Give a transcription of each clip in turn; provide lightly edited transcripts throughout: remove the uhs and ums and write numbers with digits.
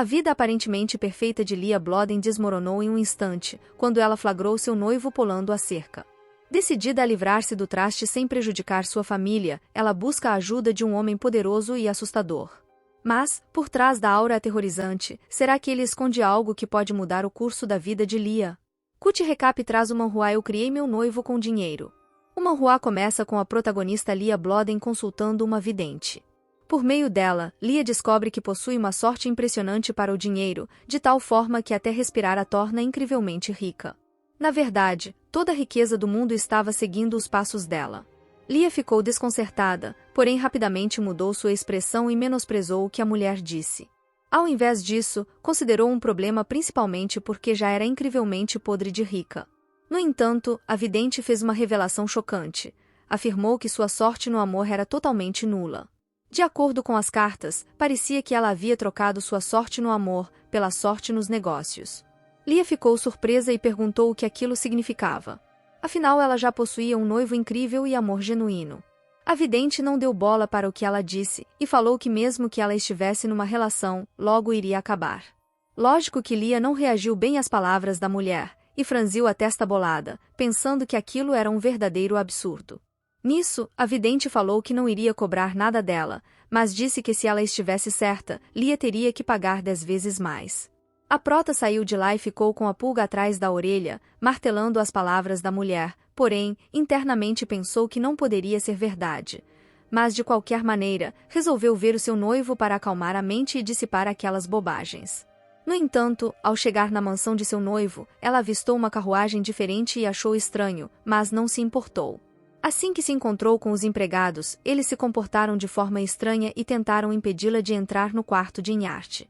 A vida aparentemente perfeita de Leah Bloden desmoronou em um instante, quando ela flagrou seu noivo pulando a cerca. Decidida a livrar-se do traste sem prejudicar sua família, ela busca a ajuda de um homem poderoso e assustador. Mas, por trás da aura aterrorizante, será que ele esconde algo que pode mudar o curso da vida de Leah? Cut Recap traz o manhwa Eu Criei Meu Noivo com Dinheiro. O manhwa começa com a protagonista Leah Bloden consultando uma vidente. Por meio dela, Leah descobre que possui uma sorte impressionante para o dinheiro, de tal forma que até respirar a torna incrivelmente rica. Na verdade, toda a riqueza do mundo estava seguindo os passos dela. Leah ficou desconcertada, porém rapidamente mudou sua expressão e menosprezou o que a mulher disse. Ao invés disso, considerou um problema principalmente porque já era incrivelmente podre de rica. No entanto, a vidente fez uma revelação chocante. Afirmou que sua sorte no amor era totalmente nula. De acordo com as cartas, parecia que ela havia trocado sua sorte no amor pela sorte nos negócios. Leah ficou surpresa e perguntou o que aquilo significava. Afinal, ela já possuía um noivo incrível e amor genuíno. A vidente não deu bola para o que ela disse e falou que mesmo que ela estivesse numa relação, logo iria acabar. Lógico que Leah não reagiu bem às palavras da mulher e franziu a testa bolada, pensando que aquilo era um verdadeiro absurdo. Nisso, a vidente falou que não iria cobrar nada dela, mas disse que se ela estivesse certa, Leah teria que pagar 10 vezes mais. A prota saiu de lá e ficou com a pulga atrás da orelha, martelando as palavras da mulher, porém, internamente pensou que não poderia ser verdade. Mas, de qualquer maneira, resolveu ver o seu noivo para acalmar a mente e dissipar aquelas bobagens. No entanto, ao chegar na mansão de seu noivo, ela avistou uma carruagem diferente e achou estranho, mas não se importou. Assim que se encontrou com os empregados, eles se comportaram de forma estranha e tentaram impedi-la de entrar no quarto de Inyart.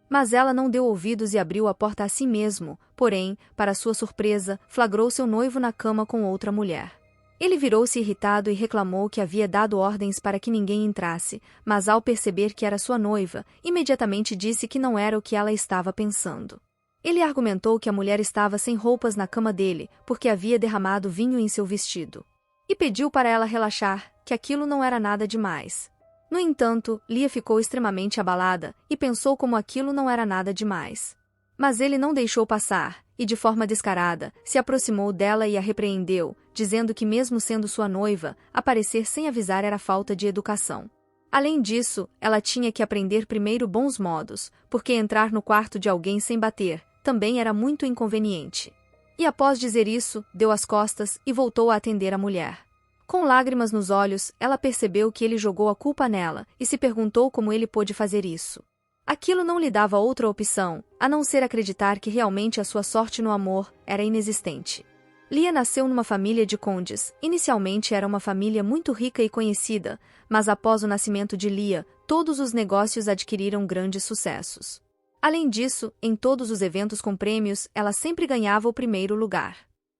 Mas ela não deu ouvidos e abriu a porta a si mesmo, porém, para sua surpresa, flagrou seu noivo na cama com outra mulher. Ele virou-se irritado e reclamou que havia dado ordens para que ninguém entrasse, mas ao perceber que era sua noiva, imediatamente disse que não era o que ela estava pensando. Ele argumentou que a mulher estava sem roupas na cama dele, porque havia derramado vinho em seu vestido. E pediu para ela relaxar, que aquilo não era nada demais. No entanto, Leah ficou extremamente abalada e pensou como aquilo não era nada demais. Mas ele não deixou passar, e de forma descarada, se aproximou dela e a repreendeu, dizendo que mesmo sendo sua noiva, aparecer sem avisar era falta de educação. Além disso, ela tinha que aprender primeiro bons modos, porque entrar no quarto de alguém sem bater também era muito inconveniente. E após dizer isso, deu as costas e voltou a atender a mulher. Com lágrimas nos olhos, ela percebeu que ele jogou a culpa nela e se perguntou como ele pôde fazer isso. Aquilo não lhe dava outra opção, a não ser acreditar que realmente a sua sorte no amor era inexistente. Leah nasceu numa família de condes. Inicialmente era uma família muito rica e conhecida, mas após o nascimento de Leah, todos os negócios adquiriram grandes sucessos. Além disso, em todos os eventos com prêmios, ela sempre ganhava o primeiro lugar.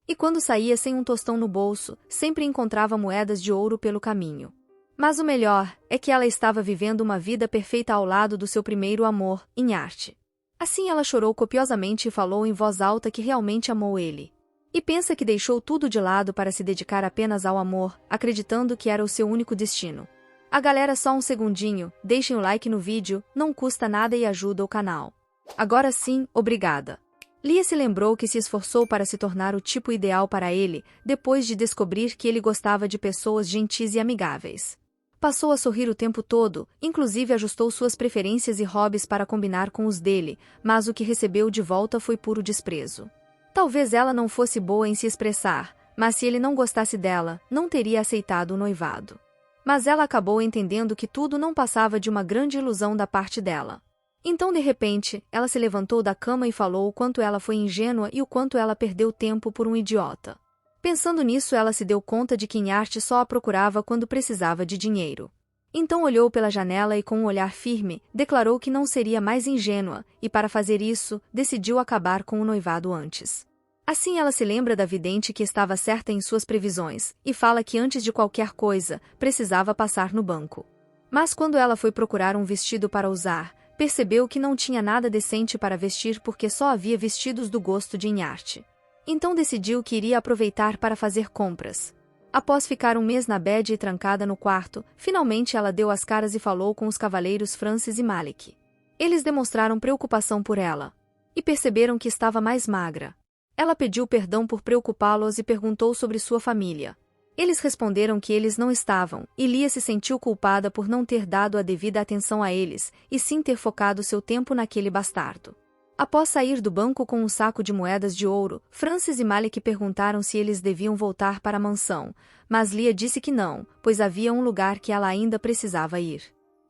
E quando saía sem um tostão no bolso, sempre encontrava moedas de ouro pelo caminho. Mas o melhor é que ela estava vivendo uma vida perfeita ao lado do seu primeiro amor, Inyart. Assim ela chorou copiosamente e falou em voz alta que realmente amou ele. E pensa que deixou tudo de lado para se dedicar apenas ao amor, acreditando que era o seu único destino. A galera, só um segundinho, deixem o like no vídeo, não custa nada e ajuda o canal. Agora sim, obrigada. Leah se lembrou que se esforçou para se tornar o tipo ideal para ele, depois de descobrir que ele gostava de pessoas gentis e amigáveis. Passou a sorrir o tempo todo, inclusive ajustou suas preferências e hobbies para combinar com os dele, mas o que recebeu de volta foi puro desprezo. Talvez ela não fosse boa em se expressar, mas se ele não gostasse dela, não teria aceitado o noivado. Mas ela acabou entendendo que tudo não passava de uma grande ilusão da parte dela. Então, de repente, ela se levantou da cama e falou o quanto ela foi ingênua e o quanto ela perdeu tempo por um idiota. Pensando nisso, ela se deu conta de que Inyart só a procurava quando precisava de dinheiro. Então olhou pela janela e, com um olhar firme, declarou que não seria mais ingênua, e para fazer isso, decidiu acabar com o noivado antes. Assim ela se lembra da vidente que estava certa em suas previsões, e fala que antes de qualquer coisa, precisava passar no banco. Mas quando ela foi procurar um vestido para usar, percebeu que não tinha nada decente para vestir porque só havia vestidos do gosto de Inyart. Então decidiu que iria aproveitar para fazer compras. Após ficar um mês na bed e trancada no quarto, finalmente ela deu as caras e falou com os cavaleiros Francis e Malik. Eles demonstraram preocupação por ela e perceberam que estava mais magra. Ela pediu perdão por preocupá-los e perguntou sobre sua família. Eles responderam que eles não estavam, e Lia se sentiu culpada por não ter dado a devida atenção a eles, e sim ter focado seu tempo naquele bastardo. Após sair do banco com um saco de moedas de ouro, Francis e Malik perguntaram se eles deviam voltar para a mansão, mas Lia disse que não, pois havia um lugar que ela ainda precisava ir.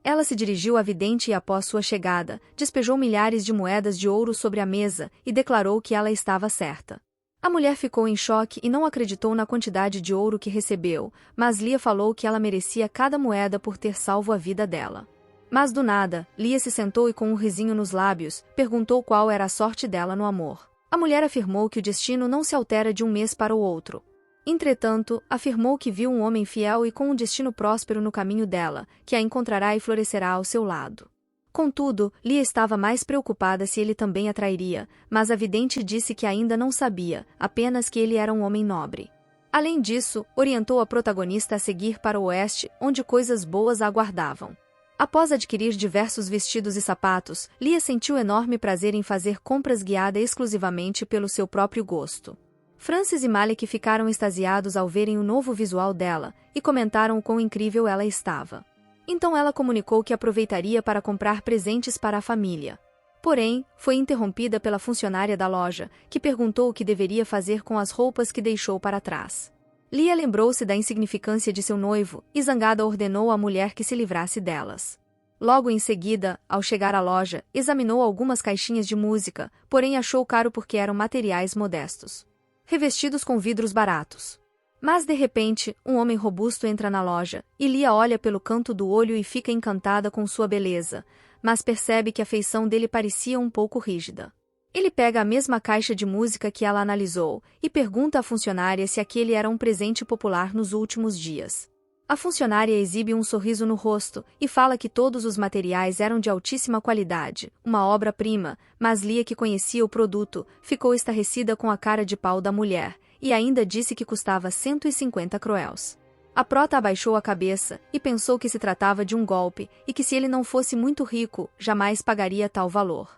Ela se dirigiu à vidente e após sua chegada, despejou milhares de moedas de ouro sobre a mesa e declarou que ela estava certa. A mulher ficou em choque e não acreditou na quantidade de ouro que recebeu, mas Lia falou que ela merecia cada moeda por ter salvo a vida dela. Mas do nada, Lia se sentou e com um risinho nos lábios, perguntou qual era a sorte dela no amor. A mulher afirmou que o destino não se altera de um mês para o outro. Entretanto, afirmou que viu um homem fiel e com um destino próspero no caminho dela, que a encontrará e florescerá ao seu lado. Contudo, Lia estava mais preocupada se ele também a trairia, mas a vidente disse que ainda não sabia, apenas que ele era um homem nobre. Além disso, orientou a protagonista a seguir para o oeste, onde coisas boas a aguardavam. Após adquirir diversos vestidos e sapatos, Lia sentiu enorme prazer em fazer compras guiada exclusivamente pelo seu próprio gosto. Francis e Malik ficaram extasiados ao verem o novo visual dela, e comentaram o quão incrível ela estava. Então ela comunicou que aproveitaria para comprar presentes para a família. Porém, foi interrompida pela funcionária da loja, que perguntou o que deveria fazer com as roupas que deixou para trás. Lia lembrou-se da insignificância de seu noivo, e zangada ordenou à mulher que se livrasse delas. Logo em seguida, ao chegar à loja, examinou algumas caixinhas de música, porém achou caro porque eram materiais modestos, revestidos com vidros baratos. Mas de repente, um homem robusto entra na loja, e Lia olha pelo canto do olho e fica encantada com sua beleza, mas percebe que a feição dele parecia um pouco rígida. Ele pega a mesma caixa de música que ela analisou, e pergunta à funcionária se aquele era um presente popular nos últimos dias. A funcionária exibe um sorriso no rosto, e fala que todos os materiais eram de altíssima qualidade, uma obra-prima, mas Lia, que conhecia o produto, ficou estarrecida com a cara de pau da mulher, e ainda disse que custava 150 croels. A prota abaixou a cabeça, e pensou que se tratava de um golpe, e que se ele não fosse muito rico, jamais pagaria tal valor.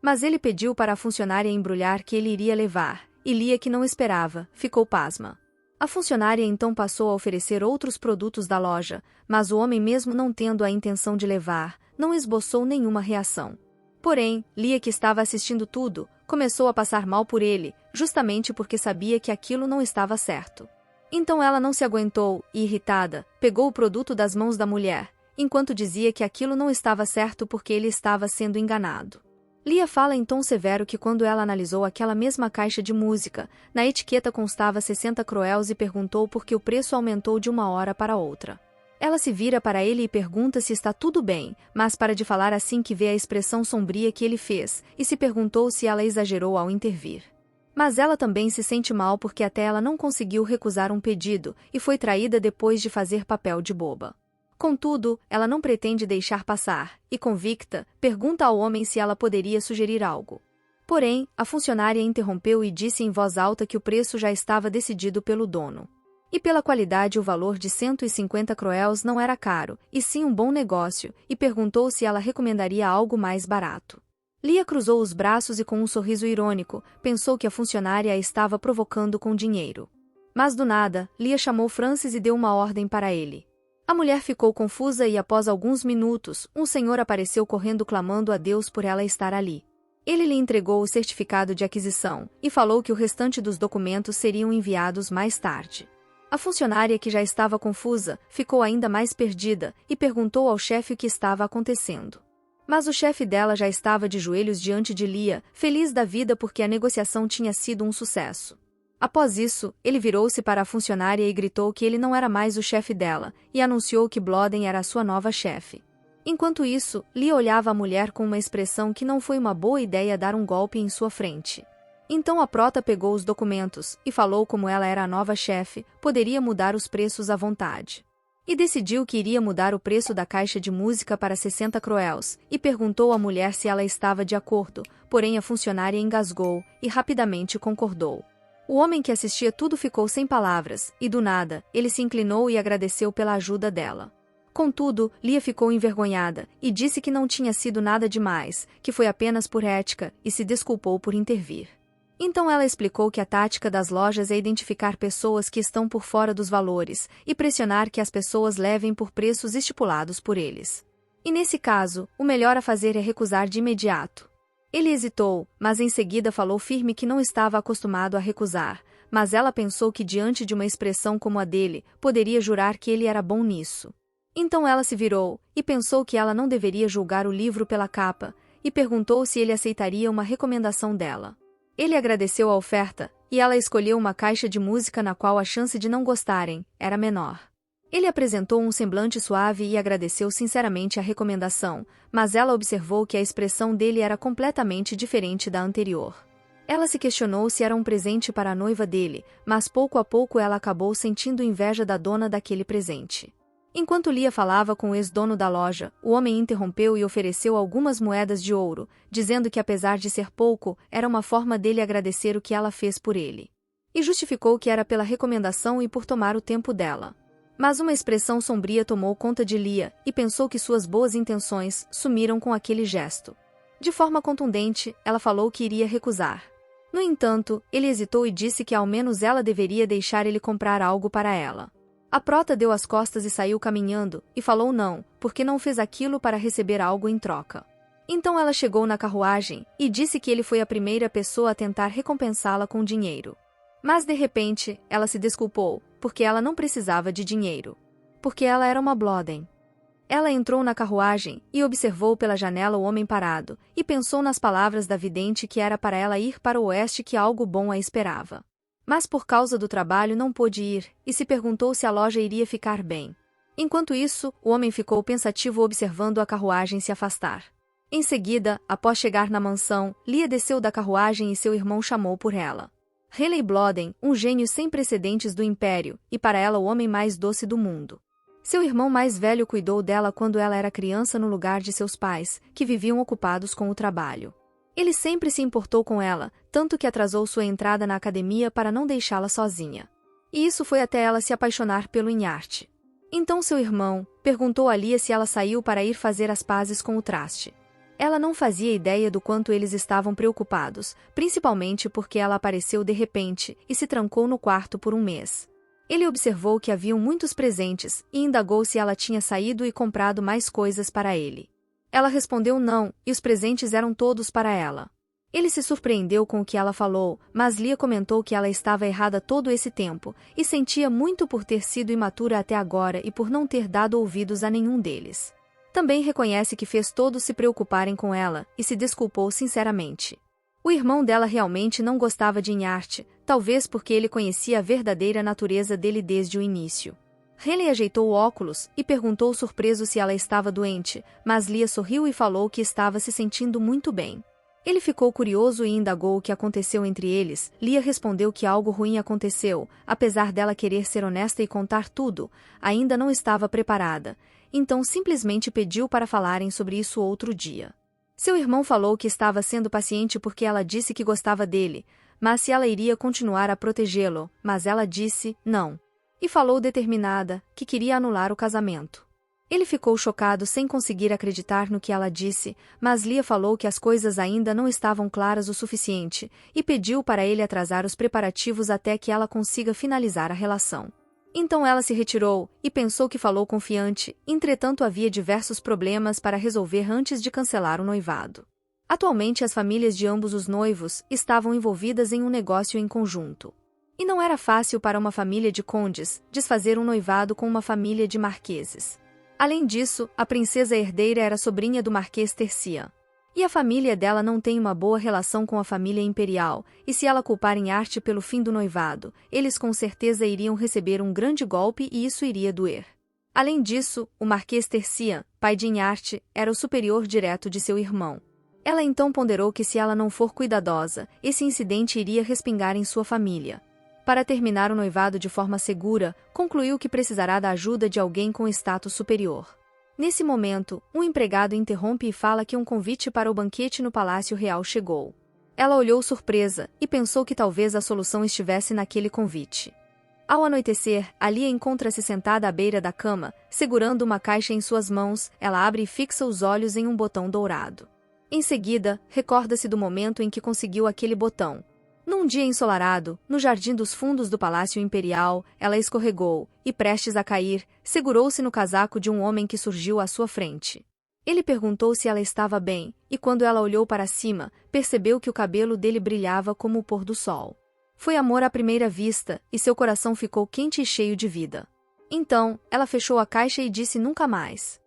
Mas ele pediu para a funcionária embrulhar que ele iria levar, e Lia, que não esperava, ficou pasma. A funcionária então passou a oferecer outros produtos da loja, mas o homem, mesmo não tendo a intenção de levar, não esboçou nenhuma reação. Porém, Lia, que estava assistindo tudo, começou a passar mal por ele, justamente porque sabia que aquilo não estava certo. Então ela não se aguentou e, irritada, pegou o produto das mãos da mulher, enquanto dizia que aquilo não estava certo porque ele estava sendo enganado. Lia fala em tom severo que quando ela analisou aquela mesma caixa de música, na etiqueta constava 60 croels e perguntou por que o preço aumentou de uma hora para outra. Ela se vira para ele e pergunta se está tudo bem, mas para de falar assim que vê a expressão sombria que ele fez, e se perguntou se ela exagerou ao intervir. Mas ela também se sente mal porque até ela não conseguiu recusar um pedido, e foi traída depois de fazer papel de boba. Contudo, ela não pretende deixar passar, e convicta, pergunta ao homem se ela poderia sugerir algo. Porém, a funcionária interrompeu e disse em voz alta que o preço já estava decidido pelo dono. E pela qualidade o valor de 150 croels não era caro, e sim um bom negócio, e perguntou se ela recomendaria algo mais barato. Lia cruzou os braços e com um sorriso irônico, pensou que a funcionária a estava provocando com dinheiro. Mas do nada, Lia chamou Francis e deu uma ordem para ele. A mulher ficou confusa e após alguns minutos, um senhor apareceu correndo clamando a Deus por ela estar ali. Ele lhe entregou o certificado de aquisição, e falou que o restante dos documentos seriam enviados mais tarde. A funcionária, que já estava confusa, ficou ainda mais perdida, e perguntou ao chefe o que estava acontecendo. Mas o chefe dela já estava de joelhos diante de Lia, feliz da vida porque a negociação tinha sido um sucesso. Após isso, ele virou-se para a funcionária e gritou que ele não era mais o chefe dela, e anunciou que Bloden era a sua nova chefe. Enquanto isso, Lia olhava a mulher com uma expressão que não foi uma boa ideia dar um golpe em sua frente. Então a prota pegou os documentos, e falou como ela era a nova chefe, poderia mudar os preços à vontade. E decidiu que iria mudar o preço da caixa de música para 60 croels, e perguntou à mulher se ela estava de acordo, porém a funcionária engasgou, e rapidamente concordou. O homem que assistia tudo ficou sem palavras, e do nada, ele se inclinou e agradeceu pela ajuda dela. Contudo, Lia ficou envergonhada e disse que não tinha sido nada demais, que foi apenas por ética, e se desculpou por intervir. Então ela explicou que a tática das lojas é identificar pessoas que estão por fora dos valores e pressionar que as pessoas levem por preços estipulados por eles. E nesse caso, o melhor a fazer é recusar de imediato. Ele hesitou, mas em seguida falou firme que não estava acostumado a recusar, mas ela pensou que diante de uma expressão como a dele, poderia jurar que ele era bom nisso. Então ela se virou, e pensou que ela não deveria julgar o livro pela capa, e perguntou se ele aceitaria uma recomendação dela. Ele agradeceu a oferta, e ela escolheu uma caixa de música na qual a chance de não gostarem era menor. Ele apresentou um semblante suave e agradeceu sinceramente a recomendação, mas ela observou que a expressão dele era completamente diferente da anterior. Ela se questionou se era um presente para a noiva dele, mas pouco a pouco ela acabou sentindo inveja da dona daquele presente. Enquanto Lia falava com o ex-dono da loja, o homem interrompeu e ofereceu algumas moedas de ouro, dizendo que apesar de ser pouco, era uma forma dele agradecer o que ela fez por ele. E justificou que era pela recomendação e por tomar o tempo dela. Mas uma expressão sombria tomou conta de Lia, e pensou que suas boas intenções sumiram com aquele gesto. De forma contundente, ela falou que iria recusar. No entanto, ele hesitou e disse que ao menos ela deveria deixar ele comprar algo para ela. A prota deu as costas e saiu caminhando, e falou não, porque não fez aquilo para receber algo em troca. Então ela chegou na carruagem, e disse que ele foi a primeira pessoa a tentar recompensá-la com dinheiro. Mas de repente, ela se desculpou, porque ela não precisava de dinheiro. Porque ela era uma Bloden. Ela entrou na carruagem, e observou pela janela o homem parado, e pensou nas palavras da vidente que era para ela ir para o oeste, que algo bom a esperava. Mas por causa do trabalho não pôde ir, e se perguntou se a loja iria ficar bem. Enquanto isso, o homem ficou pensativo observando a carruagem se afastar. Em seguida, após chegar na mansão, Lia desceu da carruagem e seu irmão chamou por ela. Rayleigh Bloden, um gênio sem precedentes do Império, e para ela o homem mais doce do mundo. Seu irmão mais velho cuidou dela quando ela era criança no lugar de seus pais, que viviam ocupados com o trabalho. Ele sempre se importou com ela, tanto que atrasou sua entrada na academia para não deixá-la sozinha. E isso foi até ela se apaixonar pelo Inyarte. Então seu irmão perguntou a Lia se ela saiu para ir fazer as pazes com o traste. Ela não fazia ideia do quanto eles estavam preocupados, principalmente porque ela apareceu de repente e se trancou no quarto por um mês. Ele observou que haviam muitos presentes e indagou se ela tinha saído e comprado mais coisas para ele. Ela respondeu não, e os presentes eram todos para ela. Ele se surpreendeu com o que ela falou, mas Lia comentou que ela estava errada todo esse tempo, e sentia muito por ter sido imatura até agora e por não ter dado ouvidos a nenhum deles. Também reconhece que fez todos se preocuparem com ela, e se desculpou sinceramente. O irmão dela realmente não gostava de Inyarte, talvez porque ele conhecia a verdadeira natureza dele desde o início. Rayleigh ajeitou o óculos e perguntou surpreso se ela estava doente, mas Lia sorriu e falou que estava se sentindo muito bem. Ele ficou curioso e indagou o que aconteceu entre eles. Lia respondeu que algo ruim aconteceu, apesar dela querer ser honesta e contar tudo, ainda não estava preparada, então simplesmente pediu para falarem sobre isso outro dia. Seu irmão falou que estava sendo paciente porque ela disse que gostava dele, mas se ela iria continuar a protegê-lo, mas ela disse não. E falou determinada que queria anular o casamento. Ele ficou chocado sem conseguir acreditar no que ela disse, mas Lia falou que as coisas ainda não estavam claras o suficiente e pediu para ele atrasar os preparativos até que ela consiga finalizar a relação. Então ela se retirou e pensou que falou confiante, entretanto havia diversos problemas para resolver antes de cancelar o noivado. Atualmente as famílias de ambos os noivos estavam envolvidas em um negócio em conjunto. E não era fácil para uma família de condes desfazer um noivado com uma família de marqueses. Além disso, a princesa herdeira era sobrinha do marquês Tercian. E a família dela não tem uma boa relação com a família imperial, e se ela culpar Inyarte pelo fim do noivado, eles com certeza iriam receber um grande golpe e isso iria doer. Além disso, o marquês Tercian, pai de Inyarte, era o superior direto de seu irmão. Ela então ponderou que se ela não for cuidadosa, esse incidente iria respingar em sua família. Para terminar o noivado de forma segura, concluiu que precisará da ajuda de alguém com status superior. Nesse momento, um empregado interrompe e fala que um convite para o banquete no Palácio Real chegou. Ela olhou surpresa e pensou que talvez a solução estivesse naquele convite. Ao anoitecer, Lia encontra-se sentada à beira da cama, segurando uma caixa em suas mãos. Ela abre e fixa os olhos em um botão dourado. Em seguida, recorda-se do momento em que conseguiu aquele botão. Num dia ensolarado, no jardim dos fundos do Palácio Imperial, ela escorregou e, prestes a cair, segurou-se no casaco de um homem que surgiu à sua frente. Ele perguntou se ela estava bem, e quando ela olhou para cima, percebeu que o cabelo dele brilhava como o pôr do sol. Foi amor à primeira vista, e seu coração ficou quente e cheio de vida. Então, ela fechou a caixa e disse nunca mais.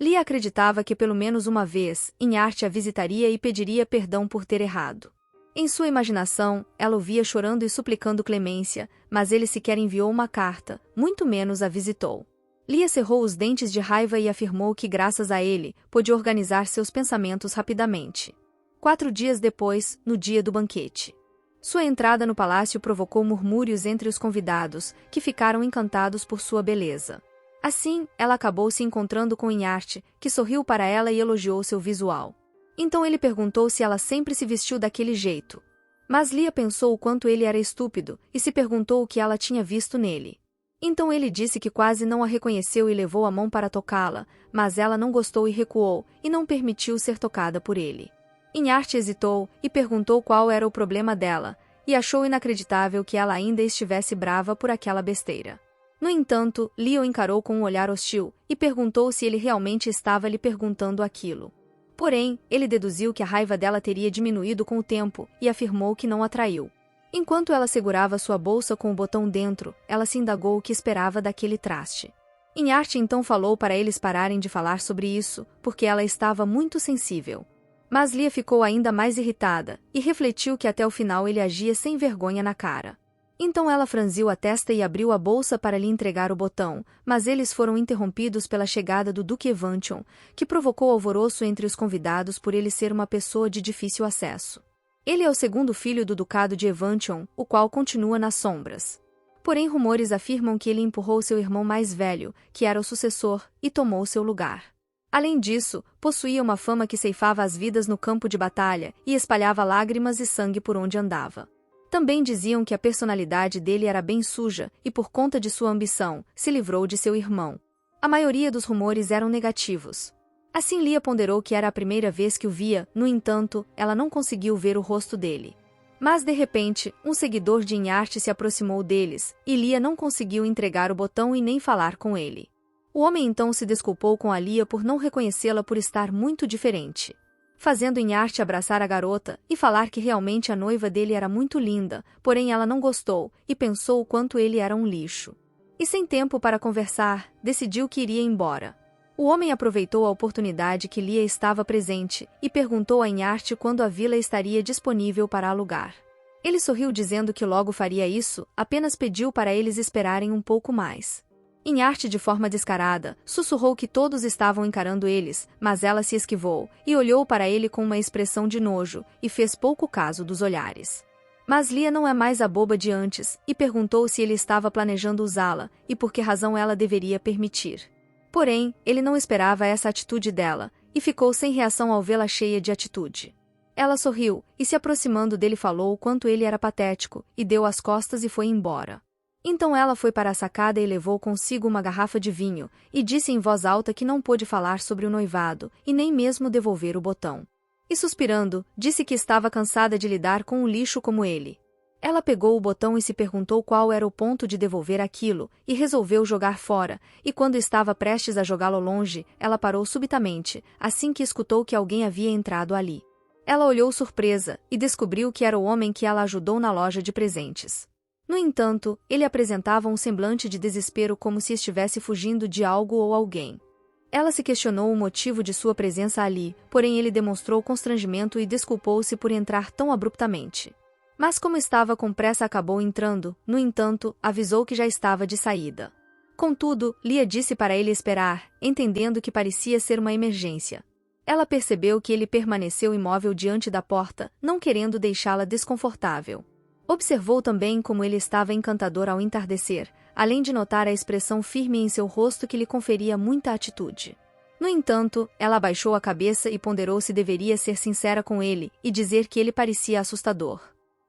Lia acreditava que pelo menos uma vez, Inharte a visitaria e pediria perdão por ter errado. Em sua imaginação, ela o via chorando e suplicando clemência, mas ele sequer enviou uma carta, muito menos a visitou. Lia cerrou os dentes de raiva e afirmou que graças a ele, podia organizar seus pensamentos rapidamente. 4 dias depois, no dia do banquete. Sua entrada no palácio provocou murmúrios entre os convidados, que ficaram encantados por sua beleza. Assim, ela acabou se encontrando com Inharte, que sorriu para ela e elogiou seu visual. Então ele perguntou se ela sempre se vestiu daquele jeito. Mas Lia pensou o quanto ele era estúpido, e se perguntou o que ela tinha visto nele. Então ele disse que quase não a reconheceu e levou a mão para tocá-la, mas ela não gostou e recuou, e não permitiu ser tocada por ele. Inharte hesitou e perguntou qual era o problema dela, e achou inacreditável que ela ainda estivesse brava por aquela besteira. No entanto, Lia o encarou com um olhar hostil e perguntou se ele realmente estava lhe perguntando aquilo. Porém, ele deduziu que a raiva dela teria diminuído com o tempo e afirmou que não a traiu. Enquanto ela segurava sua bolsa com o botão dentro, ela se indagou o que esperava daquele traste. Inharte então falou para eles pararem de falar sobre isso, porque ela estava muito sensível. Mas Lia ficou ainda mais irritada, e refletiu que até o final ele agia sem vergonha na cara. Então ela franziu a testa e abriu a bolsa para lhe entregar o botão, mas eles foram interrompidos pela chegada do Duque Evantion, que provocou alvoroço entre os convidados por ele ser uma pessoa de difícil acesso. Ele é o segundo filho do Ducado de Evantion, o qual continua nas sombras. Porém rumores afirmam que ele empurrou seu irmão mais velho, que era o sucessor, e tomou seu lugar. Além disso, possuía uma fama que ceifava as vidas no campo de batalha e espalhava lágrimas e sangue por onde andava. Também diziam que a personalidade dele era bem suja e, por conta de sua ambição, se livrou de seu irmão. A maioria dos rumores eram negativos. Assim Lia ponderou que era a primeira vez que o via, no entanto, ela não conseguiu ver o rosto dele. Mas de repente, um seguidor de Inharte se aproximou deles, e Lia não conseguiu entregar o botão e nem falar com ele. O homem então se desculpou com Lia por não reconhecê-la por estar muito diferente, fazendo Inharte abraçar a garota e falar que realmente a noiva dele era muito linda, porém ela não gostou e pensou o quanto ele era um lixo. E sem tempo para conversar, decidiu que iria embora. O homem aproveitou a oportunidade que Lia estava presente e perguntou a Inharte quando a vila estaria disponível para alugar. Ele sorriu dizendo que logo faria isso, apenas pediu para eles esperarem um pouco mais. Inharte, de forma descarada, sussurrou que todos estavam encarando eles, mas ela se esquivou e olhou para ele com uma expressão de nojo e fez pouco caso dos olhares. Mas Lia não é mais a boba de antes e perguntou se ele estava planejando usá-la e por que razão ela deveria permitir. Porém, ele não esperava essa atitude dela e ficou sem reação ao vê-la cheia de atitude. Ela sorriu e, se aproximando dele, falou o quanto ele era patético e deu as costas e foi embora. Então ela foi para a sacada e levou consigo uma garrafa de vinho, e disse em voz alta que não pôde falar sobre o noivado, e nem mesmo devolver o botão. E suspirando, disse que estava cansada de lidar com um lixo como ele. Ela pegou o botão e se perguntou qual era o ponto de devolver aquilo, e resolveu jogar fora, e quando estava prestes a jogá-lo longe, ela parou subitamente, assim que escutou que alguém havia entrado ali. Ela olhou surpresa, e descobriu que era o homem que ela ajudou na loja de presentes. No entanto, ele apresentava um semblante de desespero como se estivesse fugindo de algo ou alguém. Ela se questionou o motivo de sua presença ali, porém ele demonstrou constrangimento e desculpou-se por entrar tão abruptamente. Mas como estava com pressa acabou entrando, no entanto, avisou que já estava de saída. Contudo, Lia disse para ele esperar, entendendo que parecia ser uma emergência. Ela percebeu que ele permaneceu imóvel diante da porta, não querendo deixá-la desconfortável. Observou também como ele estava encantador ao entardecer, além de notar a expressão firme em seu rosto que lhe conferia muita atitude. No entanto, ela abaixou a cabeça e ponderou se deveria ser sincera com ele e dizer que ele parecia assustador.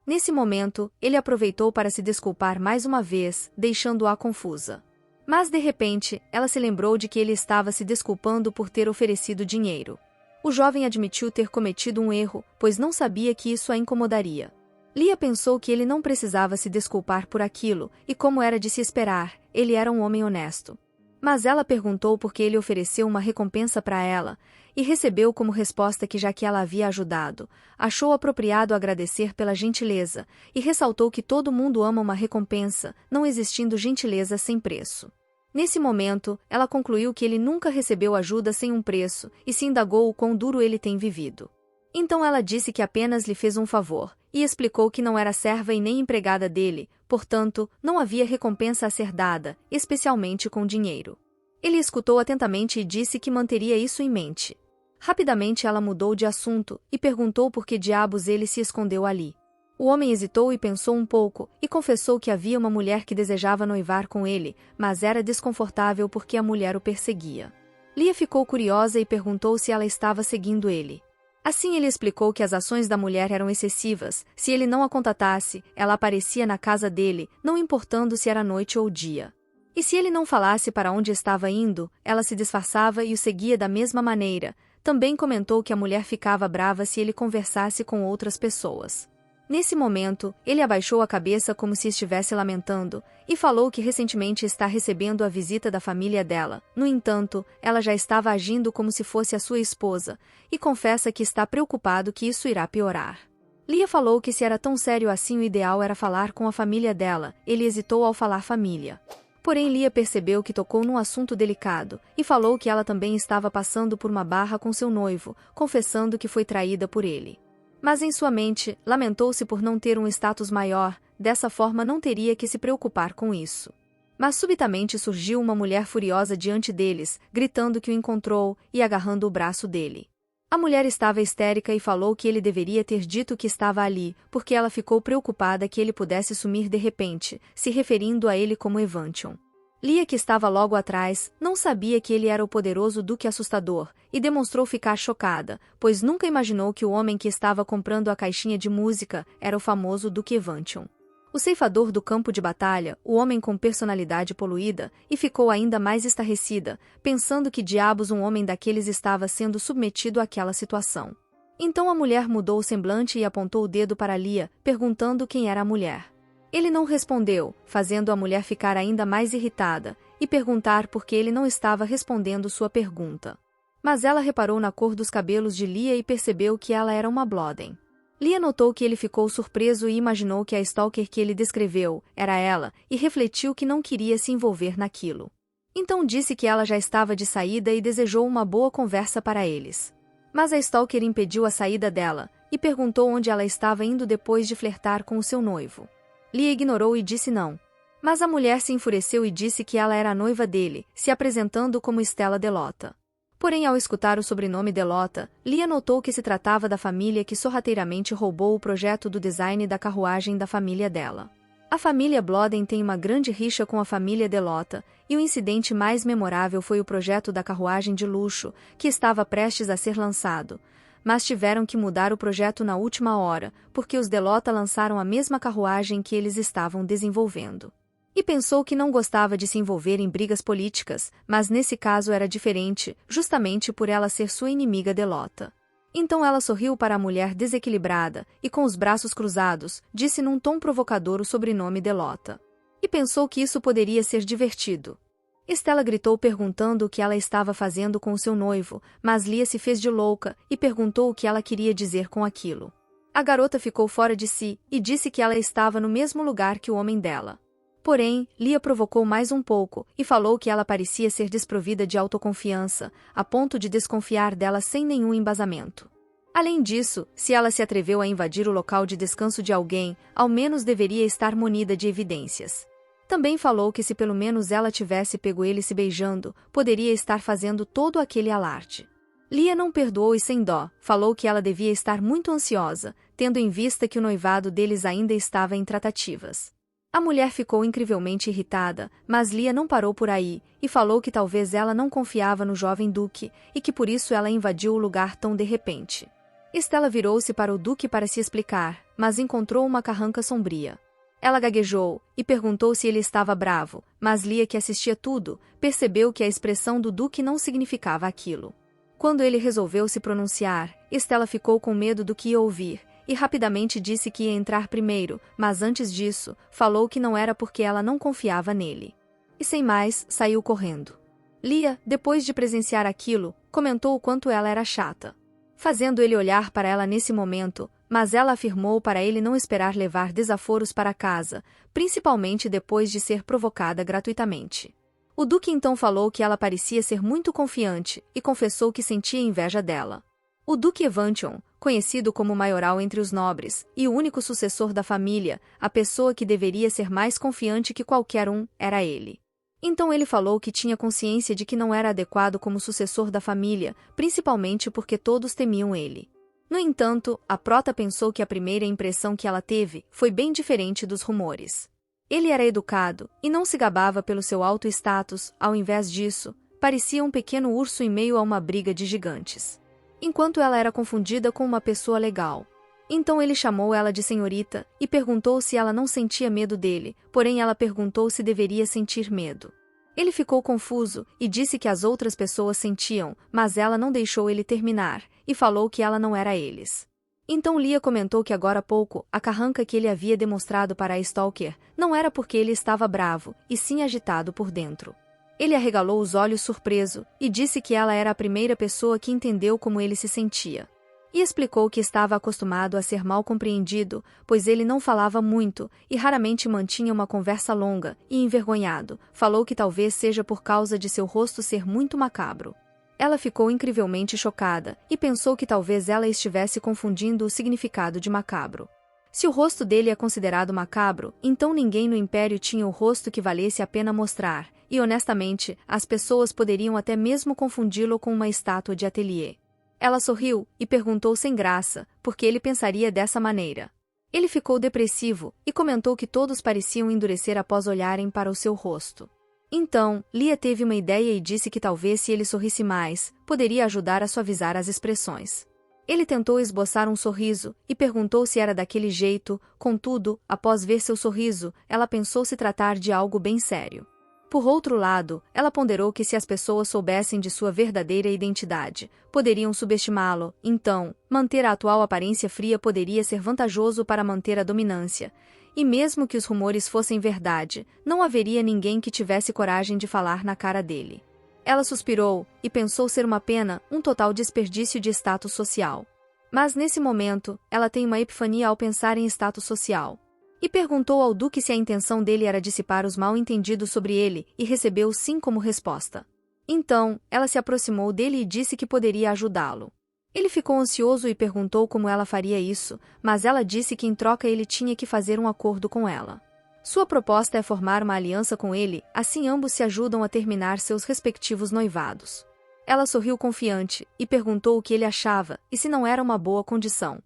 Nesse momento, ele aproveitou para se desculpar mais uma vez, deixando-a confusa. Mas de repente, ela se lembrou de que ele estava se desculpando por ter oferecido dinheiro. O jovem admitiu ter cometido um erro, pois não sabia que isso a incomodaria. Lia pensou que ele não precisava se desculpar por aquilo, e como era de se esperar, ele era um homem honesto. Mas ela perguntou por que ele ofereceu uma recompensa para ela, e recebeu como resposta que já que ela havia ajudado, achou apropriado agradecer pela gentileza, e ressaltou que todo mundo ama uma recompensa, não existindo gentileza sem preço. Nesse momento, ela concluiu que ele nunca recebeu ajuda sem um preço, e se indagou o quão duro ele tem vivido. Então ela disse que apenas lhe fez um favor, e explicou que não era serva e nem empregada dele, portanto, não havia recompensa a ser dada, especialmente com dinheiro. Ele escutou atentamente e disse que manteria isso em mente. Rapidamente ela mudou de assunto, e perguntou por que diabos ele se escondeu ali. O homem hesitou e pensou um pouco, e confessou que havia uma mulher que desejava noivar com ele, mas era desconfortável porque a mulher o perseguia. Lia ficou curiosa e perguntou se ela estava seguindo ele. Assim ele explicou que as ações da mulher eram excessivas, se ele não a contatasse, ela aparecia na casa dele, não importando se era noite ou dia. E se ele não falasse para onde estava indo, ela se disfarçava e o seguia da mesma maneira. Também comentou que a mulher ficava brava se ele conversasse com outras pessoas. Nesse momento, ele abaixou a cabeça como se estivesse lamentando, e falou que recentemente está recebendo a visita da família dela. No entanto, ela já estava agindo como se fosse a sua esposa, e confessa que está preocupado que isso irá piorar. Lia falou que se era tão sério assim o ideal era falar com a família dela, ele hesitou ao falar família. Porém Lia percebeu que tocou num assunto delicado, e falou que ela também estava passando por uma barra com seu noivo, confessando que foi traída por ele. Mas em sua mente, lamentou-se por não ter um status maior, dessa forma não teria que se preocupar com isso. Mas subitamente surgiu uma mulher furiosa diante deles, gritando que o encontrou e agarrando o braço dele. A mulher estava histérica e falou que ele deveria ter dito que estava ali, porque ela ficou preocupada que ele pudesse sumir de repente, se referindo a ele como Evantion. Lia, que estava logo atrás, não sabia que ele era o poderoso Duque Assustador, e demonstrou ficar chocada, pois nunca imaginou que o homem que estava comprando a caixinha de música era o famoso Duque Evantion. O ceifador do campo de batalha, o homem com personalidade poluída, e ficou ainda mais estarrecida, pensando que diabos um homem daqueles estava sendo submetido àquela situação. Então a mulher mudou o semblante e apontou o dedo para Lia, perguntando quem era a mulher. Ele não respondeu, fazendo a mulher ficar ainda mais irritada, e perguntar por que ele não estava respondendo sua pergunta. Mas ela reparou na cor dos cabelos de Lia e percebeu que ela era uma Bloden. Lia notou que ele ficou surpreso e imaginou que a stalker que ele descreveu era ela, e refletiu que não queria se envolver naquilo. Então disse que ela já estava de saída e desejou uma boa conversa para eles. Mas a stalker impediu a saída dela, e perguntou onde ela estava indo depois de flertar com o seu noivo. Lia ignorou e disse não. Mas a mulher se enfureceu e disse que ela era a noiva dele, se apresentando como Stella Delota. Porém, ao escutar o sobrenome Delota, Lia notou que se tratava da família que sorrateiramente roubou o projeto do design da carruagem da família dela. A família Bloden tem uma grande rixa com a família Delota, e o incidente mais memorável foi o projeto da carruagem de luxo, que estava prestes a ser lançado. Mas tiveram que mudar o projeto na última hora, porque os Delota lançaram a mesma carruagem que eles estavam desenvolvendo. E pensou que não gostava de se envolver em brigas políticas, mas nesse caso era diferente, justamente por ela ser sua inimiga Delota. Então ela sorriu para a mulher desequilibrada, e com os braços cruzados, disse num tom provocador o sobrenome Delota. E pensou que isso poderia ser divertido. Stella gritou perguntando o que ela estava fazendo com o seu noivo, mas Lia se fez de louca e perguntou o que ela queria dizer com aquilo. A garota ficou fora de si e disse que ela estava no mesmo lugar que o homem dela. Porém, Lia provocou mais um pouco e falou que ela parecia ser desprovida de autoconfiança, a ponto de desconfiar dela sem nenhum embasamento. Além disso, se ela se atreveu a invadir o local de descanso de alguém, ao menos deveria estar munida de evidências. Também falou que se pelo menos ela tivesse pego ele se beijando, poderia estar fazendo todo aquele alarde. Lia não perdoou e sem dó, falou que ela devia estar muito ansiosa, tendo em vista que o noivado deles ainda estava em tratativas. A mulher ficou incrivelmente irritada, mas Lia não parou por aí, e falou que talvez ela não confiava no jovem duque, e que por isso ela invadiu o lugar tão de repente. Estela virou-se para o duque para se explicar, mas encontrou uma carranca sombria. Ela gaguejou e perguntou se ele estava bravo, mas Lia, que assistia tudo, percebeu que a expressão do duque não significava aquilo. Quando ele resolveu se pronunciar, Estela ficou com medo do que ia ouvir, e rapidamente disse que ia entrar primeiro, mas antes disso, falou que não era porque ela não confiava nele. E sem mais, saiu correndo. Lia, depois de presenciar aquilo, comentou o quanto ela era chata, fazendo ele olhar para ela nesse momento, mas ela afirmou para ele não esperar levar desaforos para casa, principalmente depois de ser provocada gratuitamente. O duque então falou que ela parecia ser muito confiante e confessou que sentia inveja dela. O duque Evantion, conhecido como maioral entre os nobres, e o único sucessor da família, a pessoa que deveria ser mais confiante que qualquer um, era ele. Então ele falou que tinha consciência de que não era adequado como sucessor da família, principalmente porque todos temiam ele. No entanto, a prota pensou que a primeira impressão que ela teve foi bem diferente dos rumores. Ele era educado, e não se gabava pelo seu alto status, ao invés disso, parecia um pequeno urso em meio a uma briga de gigantes. Enquanto ela era confundida com uma pessoa legal. Então ele chamou ela de senhorita, e perguntou se ela não sentia medo dele, porém ela perguntou se deveria sentir medo. Ele ficou confuso, e disse que as outras pessoas sentiam, mas ela não deixou ele terminar, e falou que ela não era eles. Então Lia comentou que agora há pouco, a carranca que ele havia demonstrado para a Stalker, não era porque ele estava bravo, e sim agitado por dentro. Ele arregalou os olhos surpreso, e disse que ela era a primeira pessoa que entendeu como ele se sentia. E explicou que estava acostumado a ser mal compreendido, pois ele não falava muito, e raramente mantinha uma conversa longa, e envergonhado, falou que talvez seja por causa de seu rosto ser muito macabro. Ela ficou incrivelmente chocada, e pensou que talvez ela estivesse confundindo o significado de macabro. Se o rosto dele é considerado macabro, então ninguém no Império tinha o rosto que valesse a pena mostrar, e honestamente, as pessoas poderiam até mesmo confundi-lo com uma estátua de ateliê. Ela sorriu e perguntou sem graça, por que ele pensaria dessa maneira. Ele ficou depressivo e comentou que todos pareciam endurecer após olharem para o seu rosto. Então, Lia teve uma ideia e disse que talvez se ele sorrisse mais, poderia ajudar a suavizar as expressões. Ele tentou esboçar um sorriso e perguntou se era daquele jeito, contudo, após ver seu sorriso, ela pensou se tratar de algo bem sério. Por outro lado, ela ponderou que se as pessoas soubessem de sua verdadeira identidade, poderiam subestimá-lo, então, manter a atual aparência fria poderia ser vantajoso para manter a dominância. E mesmo que os rumores fossem verdade, não haveria ninguém que tivesse coragem de falar na cara dele. Ela suspirou, e pensou ser uma pena, um total desperdício de status social. Mas nesse momento, ela tem uma epifania ao pensar em status social. E perguntou ao duque se a intenção dele era dissipar os mal-entendidos sobre ele, e recebeu sim como resposta. Então, ela se aproximou dele e disse que poderia ajudá-lo. Ele ficou ansioso e perguntou como ela faria isso, mas ela disse que em troca ele tinha que fazer um acordo com ela. Sua proposta é formar uma aliança com ele, assim ambos se ajudam a terminar seus respectivos noivados. Ela sorriu confiante, e perguntou o que ele achava, e se não era uma boa condição.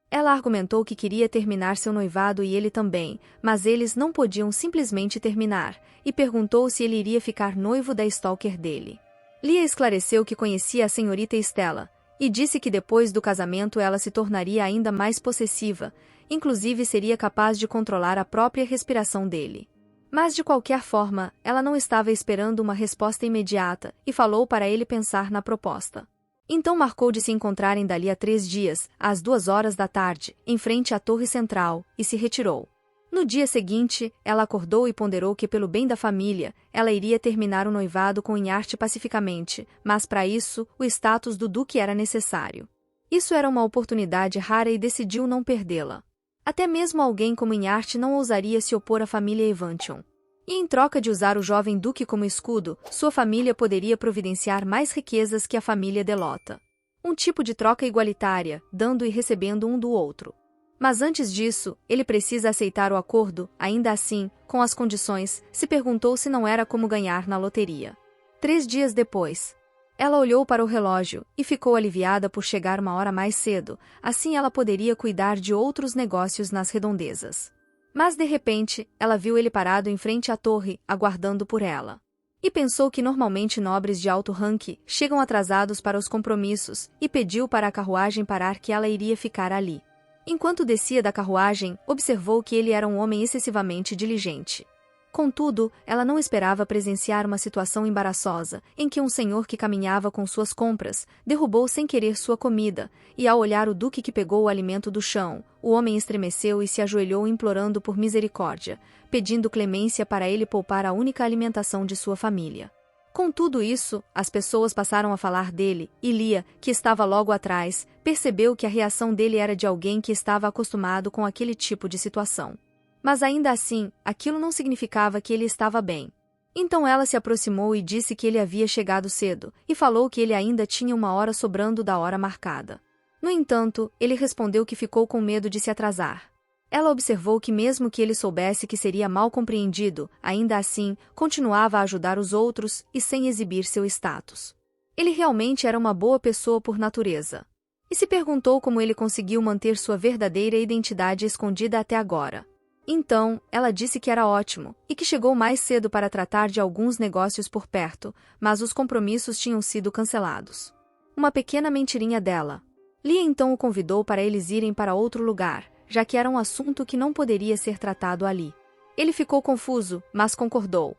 Ela argumentou que queria terminar seu noivado e ele também, mas eles não podiam simplesmente terminar, e perguntou se ele iria ficar noivo da stalker dele. Lia esclareceu que conhecia a senhorita Estela, e disse que depois do casamento ela se tornaria ainda mais possessiva, inclusive seria capaz de controlar a própria respiração dele. Mas de qualquer forma, ela não estava esperando uma resposta imediata, e falou para ele pensar na proposta. Então marcou de se encontrarem dali a 3 dias, às 2 horas da tarde, em frente à torre central, e se retirou. No dia seguinte, ela acordou e ponderou que pelo bem da família, ela iria terminar o noivado com Inharte pacificamente, mas para isso, o status do duque era necessário. Isso era uma oportunidade rara e decidiu não perdê-la. Até mesmo alguém como Inharte não ousaria se opor à família Evantion. E em troca de usar o jovem duque como escudo, sua família poderia providenciar mais riquezas que a família Delota. Um tipo de troca igualitária, dando e recebendo um do outro. Mas antes disso, ele precisa aceitar o acordo, ainda assim, com as condições, se perguntou se não era como ganhar na loteria. 3 dias depois, ela olhou para o relógio, e ficou aliviada por chegar uma hora mais cedo, assim ela poderia cuidar de outros negócios nas redondezas. Mas de repente, ela viu ele parado em frente à torre, aguardando por ela. E pensou que normalmente nobres de alto ranking chegam atrasados para os compromissos, e pediu para a carruagem parar que ela iria ficar ali. Enquanto descia da carruagem, observou que ele era um homem excessivamente diligente. Contudo, ela não esperava presenciar uma situação embaraçosa, em que um senhor que caminhava com suas compras, derrubou sem querer sua comida, e ao olhar o duque que pegou o alimento do chão, o homem estremeceu e se ajoelhou implorando por misericórdia, pedindo clemência para ele poupar a única alimentação de sua família. Com tudo isso, as pessoas passaram a falar dele, e Lia, que estava logo atrás, percebeu que a reação dele era de alguém que estava acostumado com aquele tipo de situação. Mas ainda assim, aquilo não significava que ele estava bem. Então ela se aproximou e disse que ele havia chegado cedo, e falou que ele ainda tinha 1 hora sobrando da hora marcada. No entanto, ele respondeu que ficou com medo de se atrasar. Ela observou que mesmo que ele soubesse que seria mal compreendido, ainda assim, continuava a ajudar os outros e sem exibir seu status. Ele realmente era uma boa pessoa por natureza. E se perguntou como ele conseguiu manter sua verdadeira identidade escondida até agora. Então, ela disse que era ótimo, e que chegou mais cedo para tratar de alguns negócios por perto, mas os compromissos tinham sido cancelados. Uma pequena mentirinha dela. Lia então o convidou para eles irem para outro lugar, já que era um assunto que não poderia ser tratado ali. Ele ficou confuso, mas concordou.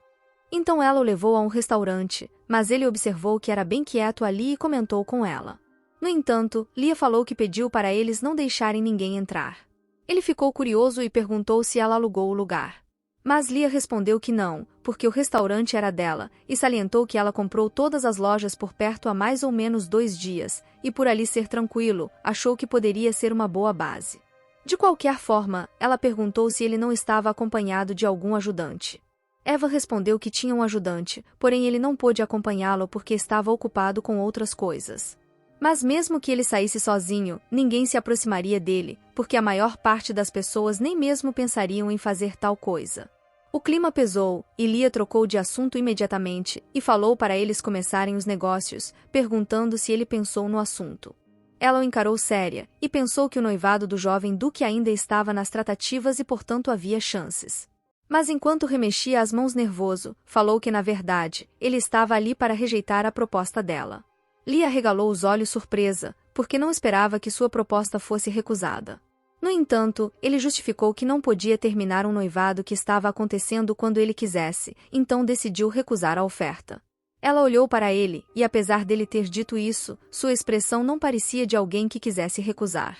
Então ela o levou a um restaurante, mas ele observou que era bem quieto ali e comentou com ela. No entanto, Lia falou que pediu para eles não deixarem ninguém entrar. Ele ficou curioso e perguntou se ela alugou o lugar. Mas Lia respondeu que não, porque o restaurante era dela, e salientou que ela comprou todas as lojas por perto há mais ou menos 2 dias, e por ali ser tranquilo, achou que poderia ser uma boa base. De qualquer forma, ela perguntou se ele não estava acompanhado de algum ajudante. Eva respondeu que tinha um ajudante, porém ele não pôde acompanhá-lo porque estava ocupado com outras coisas. Mas mesmo que ele saísse sozinho, ninguém se aproximaria dele, porque a maior parte das pessoas nem mesmo pensariam em fazer tal coisa. O clima pesou, e Lia trocou de assunto imediatamente, e falou para eles começarem os negócios, perguntando se ele pensou no assunto. Ela o encarou séria, e pensou que o noivado do jovem duque ainda estava nas tratativas e portanto havia chances. Mas enquanto remexia as mãos nervoso, falou que na verdade, ele estava ali para rejeitar a proposta dela. Lia arregalou os olhos surpresa, porque não esperava que sua proposta fosse recusada. No entanto, ele justificou que não podia terminar um noivado que estava acontecendo quando ele quisesse, então decidiu recusar a oferta. Ela olhou para ele, e apesar dele ter dito isso, sua expressão não parecia de alguém que quisesse recusar.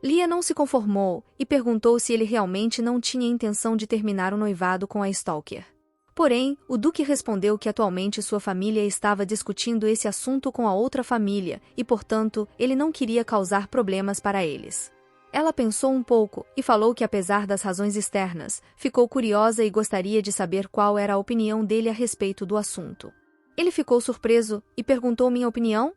Lia não se conformou, e perguntou se ele realmente não tinha intenção de terminar o noivado com a Stalker. Porém, o duque respondeu que atualmente sua família estava discutindo esse assunto com a outra família, e portanto, ele não queria causar problemas para eles. Ela pensou um pouco, e falou que apesar das razões externas, ficou curiosa e gostaria de saber qual era a opinião dele a respeito do assunto. Ele ficou surpreso, e perguntou minha opinião?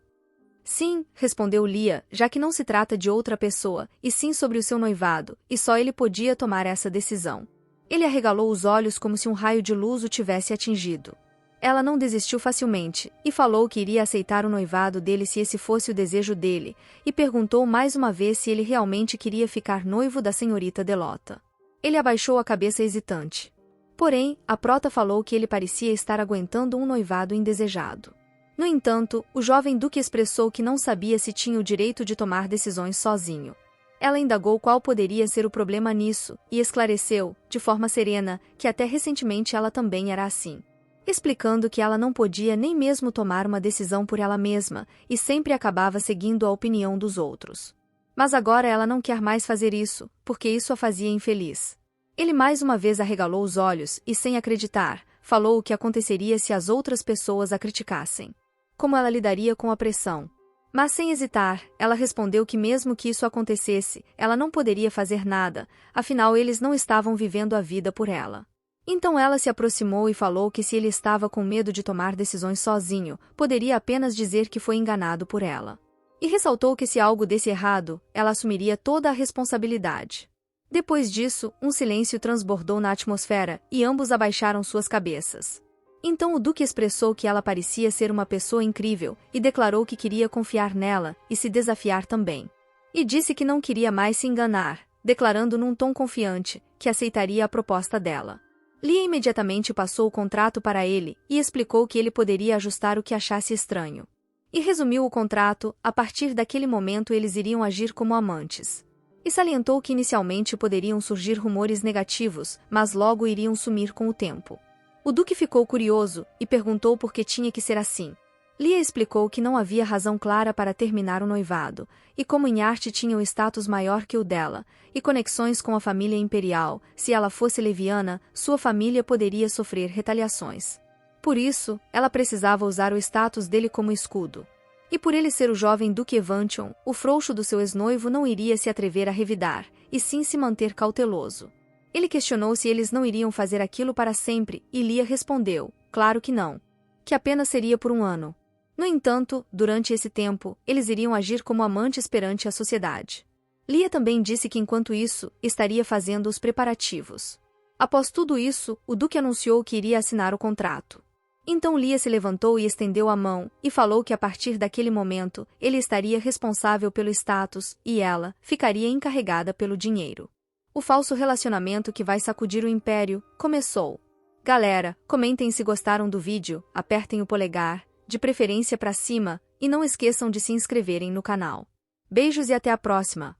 Sim, respondeu Lia, já que não se trata de outra pessoa, e sim sobre o seu noivado, e só ele podia tomar essa decisão. Ele arregalou os olhos como se um raio de luz o tivesse atingido. Ela não desistiu facilmente, e falou que iria aceitar o noivado dele se esse fosse o desejo dele, e perguntou mais uma vez se ele realmente queria ficar noivo da senhorita Delota. Ele abaixou a cabeça hesitante. Porém, a prota falou que ele parecia estar aguentando um noivado indesejado. No entanto, o jovem duque expressou que não sabia se tinha o direito de tomar decisões sozinho. Ela indagou qual poderia ser o problema nisso, e esclareceu, de forma serena, que até recentemente ela também era assim. Explicando que ela não podia nem mesmo tomar uma decisão por ela mesma, e sempre acabava seguindo a opinião dos outros. Mas agora ela não quer mais fazer isso, porque isso a fazia infeliz. Ele mais uma vez arregalou os olhos, e sem acreditar, falou o que aconteceria se as outras pessoas a criticassem. Como ela lidaria com a pressão. Mas sem hesitar, ela respondeu que mesmo que isso acontecesse, ela não poderia fazer nada, afinal eles não estavam vivendo a vida por ela. Então ela se aproximou e falou que se ele estava com medo de tomar decisões sozinho, poderia apenas dizer que foi enganado por ela. E ressaltou que se algo desse errado, ela assumiria toda a responsabilidade. Depois disso, um silêncio transbordou na atmosfera, e ambos abaixaram suas cabeças. Então o duque expressou que ela parecia ser uma pessoa incrível, e declarou que queria confiar nela, e se desafiar também. E disse que não queria mais se enganar, declarando num tom confiante, que aceitaria a proposta dela. Lia imediatamente passou o contrato para ele e explicou que ele poderia ajustar o que achasse estranho. E resumiu o contrato: a partir daquele momento eles iriam agir como amantes. E salientou que inicialmente poderiam surgir rumores negativos, mas logo iriam sumir com o tempo. O duque ficou curioso e perguntou por que tinha que ser assim. Lia explicou que não havia razão clara para terminar o noivado, e como Nhaerte tinha um status maior que o dela, e conexões com a família imperial, se ela fosse leviana, sua família poderia sofrer retaliações. Por isso, ela precisava usar o status dele como escudo. E por ele ser o jovem Duque Evantion, o frouxo do seu ex-noivo não iria se atrever a revidar, e sim se manter cauteloso. Ele questionou se eles não iriam fazer aquilo para sempre, e Lia respondeu: claro que não. Que apenas seria por um ano. No entanto, durante esse tempo, eles iriam agir como amantes perante a sociedade. Lia também disse que enquanto isso, estaria fazendo os preparativos. Após tudo isso, o duque anunciou que iria assinar o contrato. Então Lia se levantou e estendeu a mão, e falou que a partir daquele momento, ele estaria responsável pelo status, e ela ficaria encarregada pelo dinheiro. O falso relacionamento que vai sacudir o império começou. Galera, comentem se gostaram do vídeo, apertem o polegar, de preferência para cima, e não esqueçam de se inscreverem no canal. Beijos e até a próxima!